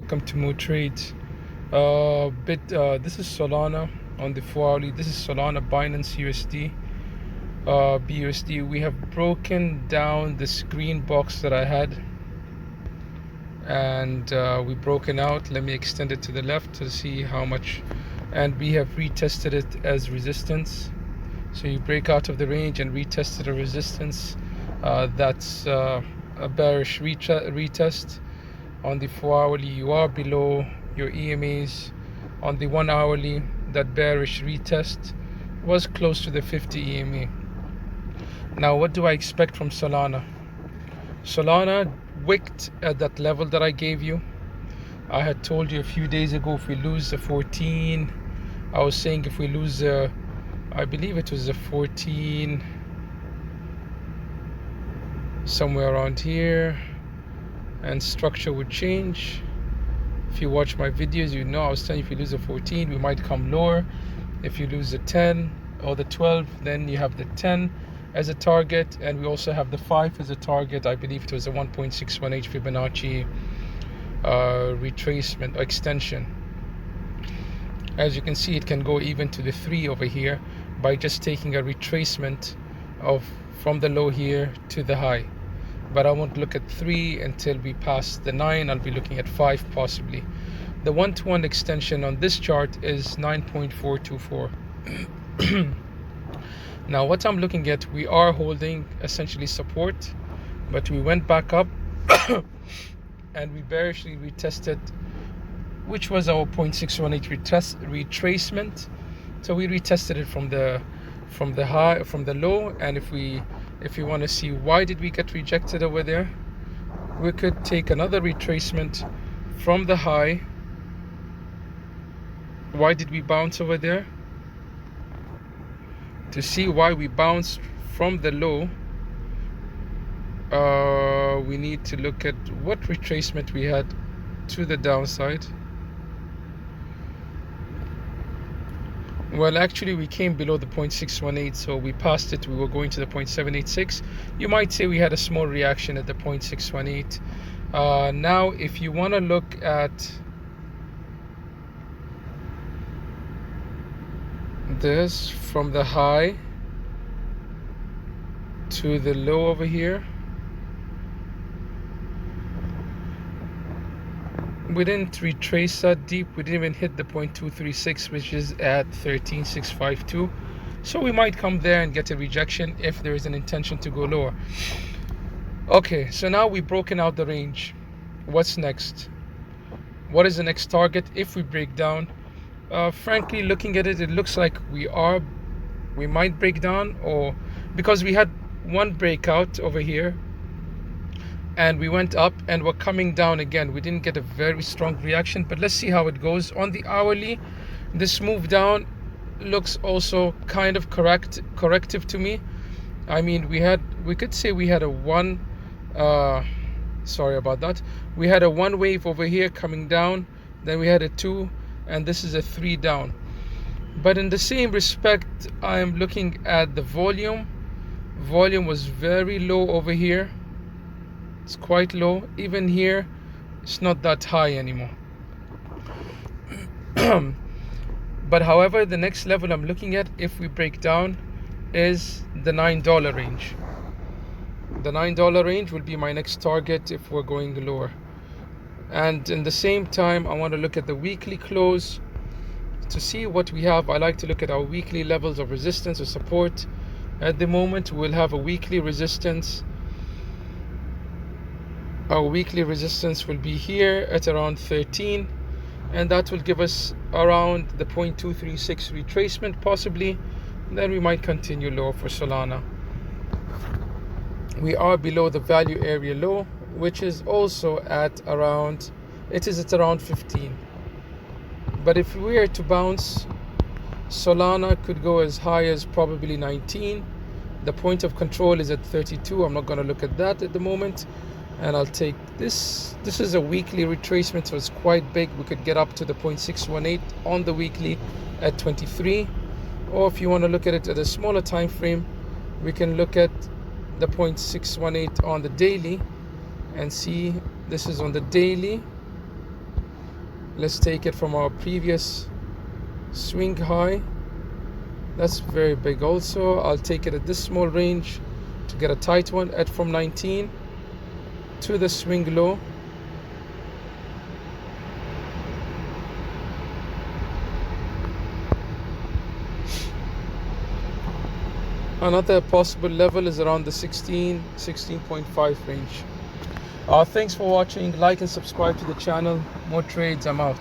welcome to More Trades. This is Solana on the 4-hourly. This is Solana Binance USD, BUSD. We have broken down this green box that I had, and we've broken out. Let me extend it to the left to see how much, and we have retested it as resistance. So you break out of the range and retested a resistance. That's a bearish retest. On the 4-hourly, you are below your EMAs. On the 1-hourly, that bearish retest was close to the 50 EMA. Now, what do I expect from Solana? Solana wicked at that level that I gave you. I had told you a few days ago, if we lose the 14, I was saying if we lose I believe it was the 14, somewhere around here, and structure would change. If you watch my videos, you know I was telling you if you lose the 14, we might come lower. If you lose the 10 or the 12, then you have the 10 as a target, and we also have the 5 as a target. I believe it was a 1.618 Fibonacci retracement extension. As you can see, it can go even to the 3 over here by just taking a retracement from the low here to the high. But I won't look at 3 until we pass the 9. I'll be looking at 5 possibly. The 1-to-1 extension on this chart is 9.424. Now what I'm looking at, we are holding essentially support, but we went back up and we bearishly retested, which was our 0.618 retracement. So we retested it from the low, and if you want to see why did we get rejected over there, we could take another retracement from the high. Why did we bounce over there? To see why we bounced from the low, we need to look at what retracement we had to the downside. Well, actually we came below the 0.618, so we passed it. We were going to the 0.786. You might say we had a small reaction at the 0.618. Now if you want to look at this from the high to the low over here, we didn't retrace that deep. We didn't even hit the 0.236, which is at 13,652. So we might come there and get a rejection if there is an intention to go lower. Okay, so now we've broken out the range. What's next? What is the next target if we break down? Frankly, looking at it, it looks like we might break down, or because we had one breakout over here and we went up and we're coming down again. We didn't get a very strong reaction, but let's see how it goes. On the hourly, this move down looks also kind of corrective to me. I mean, we could say we had a one sorry about that. We had a 1 wave over here coming down, then we had a 2, and this is a 3 down. But in the same respect, I'm looking at the volume. Volume was very low over here. It's quite low. Even here, it's not that high anymore. But however, the next level I'm looking at, if we break down, is the $9 range. The $9 range will be my next target if we're going lower. And in the same time, I want to look at the weekly close to see what we have. I like to look at our weekly levels of resistance or support. At the moment, we'll have a weekly resistance. Our weekly resistance will be here at around 13, and that will give us around the 0.236 retracement possibly. Then we might continue lower for Solana. We are below the value area low, which is also at around, it is at around 15. But if we are to bounce, Solana could go as high as probably 19. The point of control is at 32. I'm not going to look at that at the moment. And I'll take this. This is a weekly retracement, so it's quite big. We could get up to the 0.618 on the weekly at 23. Or if you want to look at it at a smaller time frame, we can look at the 0.618 on the daily and see. This is on the daily. Let's take it from our previous swing high. That's very big also. I'll take it at this small range to get a tight one at from 19 to the swing low. Another possible level is around the 16.5 range. Thanks for watching. Like and subscribe to the channel. More trades. I'm out.